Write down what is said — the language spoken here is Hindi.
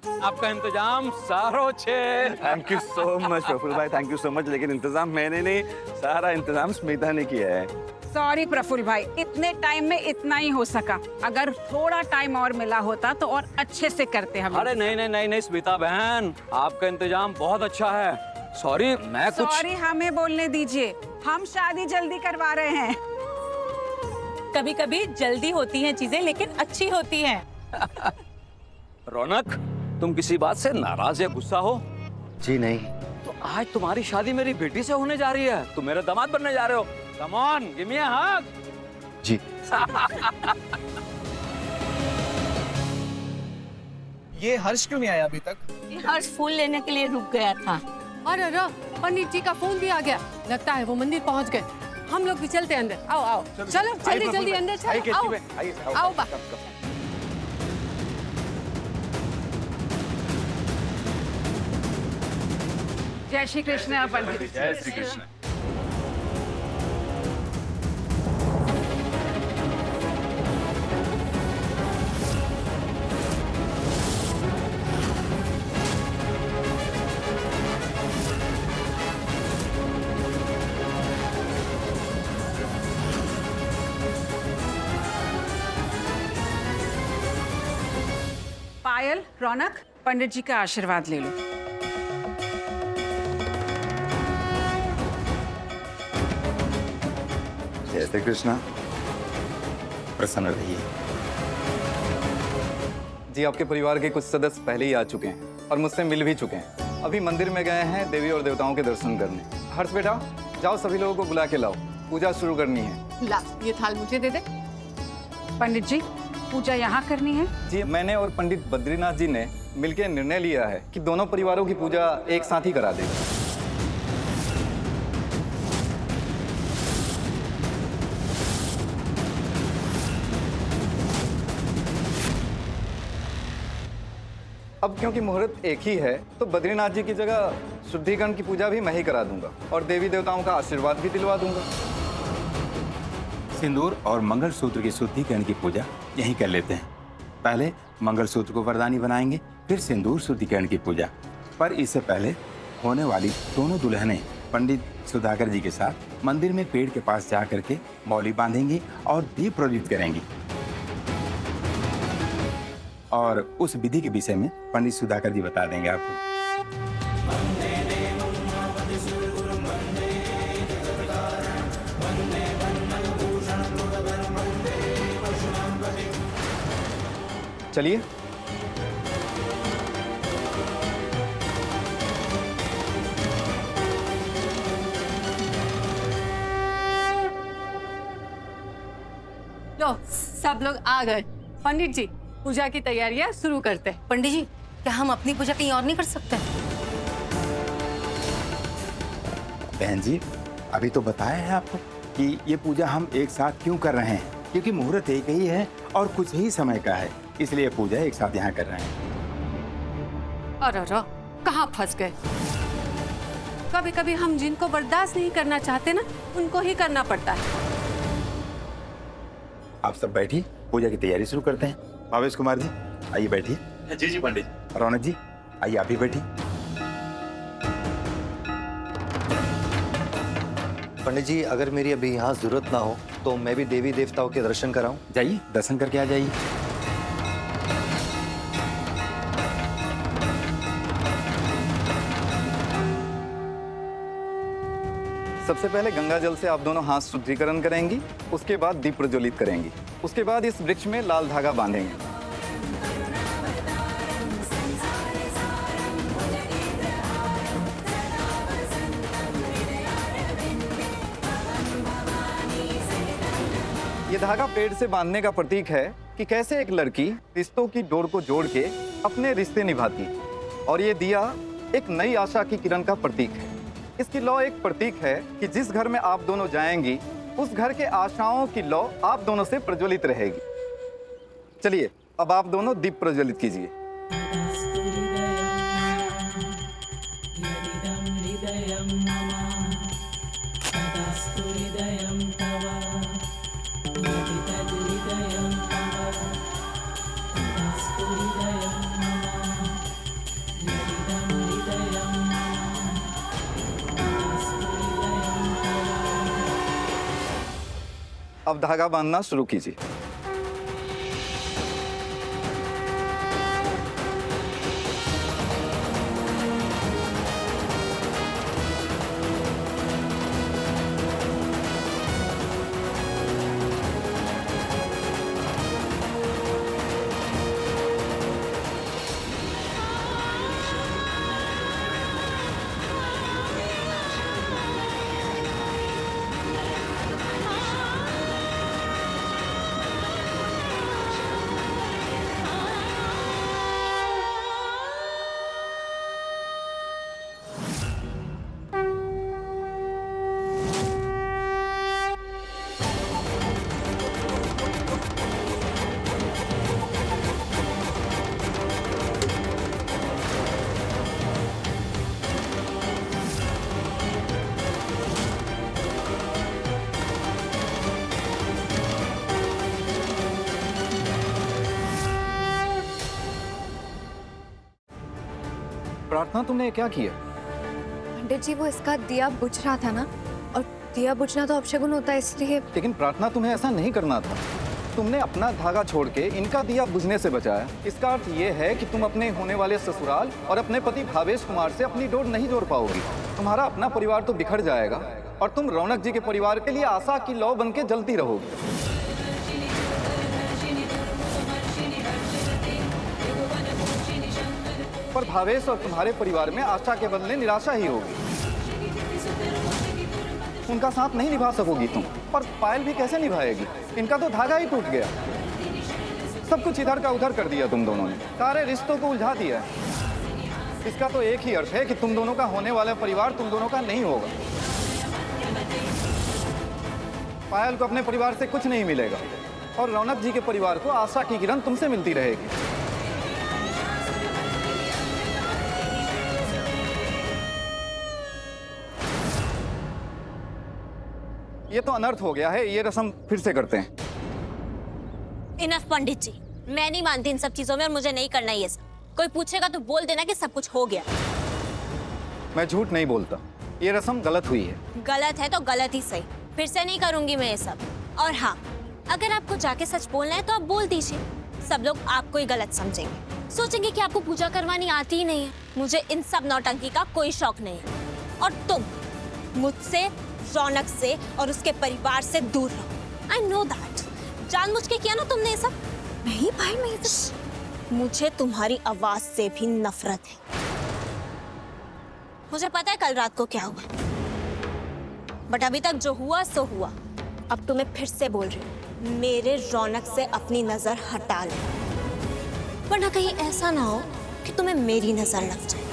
आपका इंतजाम सारो छे। Thank you so much Praful भाई, थैंक यू सो मच। लेकिन इंतजाम मैंने नहीं, सारा इंतजाम स्मिता ने किया है। सॉरी प्रफुल्ल भाई, इतने टाइम में इतना ही हो सका। अगर थोड़ा टाइम और मिला होता तो और अच्छे से करते हम। अरे नहीं नहीं नहीं नहीं स्मिता बहन, आपका इंतजाम बहुत अच्छा है। सॉरी मैं कुछ। सॉरी हमें बोलने दीजिए, हम शादी जल्दी करवा रहे हैं। कभी कभी जल्दी होती हैं चीजें, लेकिन अच्छी होती हैं। रौनक, तुम किसी बात से नाराज या गुस्सा हो? जी नहीं। तो आज तुम्हारी शादी मेरी बेटी से होने जा रही है, तुम मेरे दामाद बनने जा रहे हो। कम ऑन, गिव मी अ हग। जी। ये हर्ष क्यों नहीं आया अभी तक? हर्ष फूल लेने के लिए रुक गया था। अरे पंडित जी का फोन भी आ गया, लगता है वो मंदिर पहुंच गए। हम लोग भी चलते हैं अंदर। आओ आओ, चलो जल्दी जल्दी अंदर चलो। आओ आओ बा। जय श्री कृष्ण पंडित जी। जय श्री कृष्ण। पायल, रौनक, पंडित जी का आशीर्वाद ले लो। जय श्री कृष्ण। प्रसन्न रहिए। जी, आपके परिवार के कुछ सदस्य पहले ही आ चुके हैं और मुझसे मिल भी चुके हैं। अभी मंदिर में गए हैं देवी और देवताओं के दर्शन करने। हर्ष बेटा, जाओ सभी लोगों को बुला के लाओ, पूजा शुरू करनी है। ला, ये थाल मुझे दे दे। पंडित जी, पूजा यहाँ करनी है? जी, मैंने और पंडित बद्रीनाथ जी ने मिलकर निर्णय लिया है कि दोनों परिवारों की पूजा एक साथ ही करा देंगे। अब क्योंकि मुहूर्त एक ही है, तो बद्रीनाथ जी की जगह शुद्धिकरण की पूजा भी मैं ही करा दूंगा और देवी देवताओं का आशीर्वाद भी दिलवा दूंगा। सिंदूर और मंगलसूत्र की शुद्धिकरण की पूजा यहीं कर लेते हैं। पहले मंगलसूत्र को वरदानी बनाएंगे, फिर सिंदूर शुद्धिकरण की पूजा। पर इससे पहले होने वाली दोनों दुल्हनें पंडित सुधाकर जी के साथ मंदिर में पेड़ के पास जा करके मौली बांधेंगी और दीप प्रज्वलित करेंगी। और उस विधि के विषय में पंडित सुधाकर जी बता देंगे आपको। चलिए। लो, सब लोग आ गए। पंडित जी, पूजा की तैयारियां शुरू करते हैं। पंडित जी, क्या हम अपनी पूजा कहीं और नहीं कर सकते? बहन जी, अभी तो बताया है आपको कि ये पूजा हम एक साथ क्यों कर रहे हैं, क्योंकि मुहूर्त एक ही है और कुछ ही समय का है, इसलिए पूजा एक साथ यहाँ कर रहे हैं। अरे कहाँ फंस गए। कभी कभी हम जिनको बर्दाश्त नहीं करना चाहते ना, उनको ही करना पड़ता है। आप सब बैठिए, पूजा की तैयारी शुरू करते हैं। भावेश कुमार जी, आइए बैठिए। जी जी पंडित। रौनक जी, आइए आप भी बैठिए। पंडित जी, अगर मेरी अभी यहाँ जरूरत ना हो तो मैं भी देवी देवताओं के दर्शन कराऊं? जाइए, दर्शन करके आ जाइए। सबसे पहले गंगा जल से आप दोनों हाथ शुद्धिकरण करेंगी, उसके बाद दीप प्रज्वलित करेंगी। उसके बाद इस वृक्ष में लाल धागा बांधेंगे। ये धागा पेड़ से बांधने का प्रतीक है कि कैसे एक लड़की रिश्तों की डोर को जोड़ के अपने रिश्ते निभाती, और ये दिया एक नई आशा की किरण का प्रतीक है। इसकी लौ एक प्रतीक है कि जिस घर में आप दोनों जाएंगी, उस घर के आशाओं की लौ आप दोनों से प्रज्वलित रहेगी। चलिए, अब आप दोनों दीप प्रज्वलित कीजिए। अब धागा बांधना शुरू कीजिए। प्रार्थना, तुमने ये क्या किया? पंडित जी, वो इसका दिया बुझ रहा था ना, और दिया बुझना तो अपशगुन होता है, इसलिए। लेकिन प्रार्थना, तुम्हें ऐसा नहीं करना था। तुमने अपना धागा छोड़ के इनका दिया बुझने से बचाया। इसका अर्थ ये है कि तुम अपने होने वाले ससुराल और अपने पति भावेश कुमार से अपनी डोर नहीं जोड़ पाओगी। तुम्हारा अपना परिवार तो बिखर जाएगा और तुम रौनक जी के परिवार के लिए आशा की लौ बन के जलती रहोगी। पर भावेश और तुम्हारे परिवार में आशा के बदले निराशा ही होगी। उनका साथ नहीं निभा सकोगी तुम। पर पायल भी कैसे निभाएगी? इनका तो धागा ही टूट गया। सब कुछ इधर का उधर कर दिया तुम दोनों ने, सारे रिश्तों को उलझा दिया। इसका तो एक ही अर्थ है कि तुम दोनों का होने वाला परिवार तुम दोनों का नहीं होगा। पायल को अपने परिवार से कुछ नहीं मिलेगा और रौनक जी के परिवार को आशा की किरण तुमसे मिलती रहेगी। ये तो अनर्थ हो गया है। ये रस्म फिर से करते हैं। इनफ पंडित जी, मैं नहीं मानती इन सब चीजों में और मुझे नहीं करना ये सब। कोई पूछेगा तो बोल देना कि सब कुछ हो गया। मैं झूठ नहीं बोलता। ये रस्म गलत हुई है। गलत है तो गलत ही सही, फिर से नहीं करूंगी मैं ये सब। और हाँ, अगर आपको जाके सच बोलना है तो आप बोल दीजिए। सब लोग आपको ही गलत समझेंगे, सोचेंगे कि आपको पूजा करवानी आती ही नहीं है। मुझे इन सब नौटंकी का कोई शौक नहीं है। और तुम मुझसे, रौनक से और उसके परिवार से दूर रहो। I know that. जानबूझ के किया ना तुमने ये सब। नहीं भाई, मैं मुझे तुम्हारी आवाज से भी नफरत है। मुझे पता है कल रात को क्या हुआ, बट अभी तक जो हुआ सो हुआ। अब तुम्हें फिर से बोल रही हूँ, मेरे रौनक से अपनी नजर हटा लो, वरना कहीं ऐसा ना हो कि तुम्हें मेरी नजर लग जाए।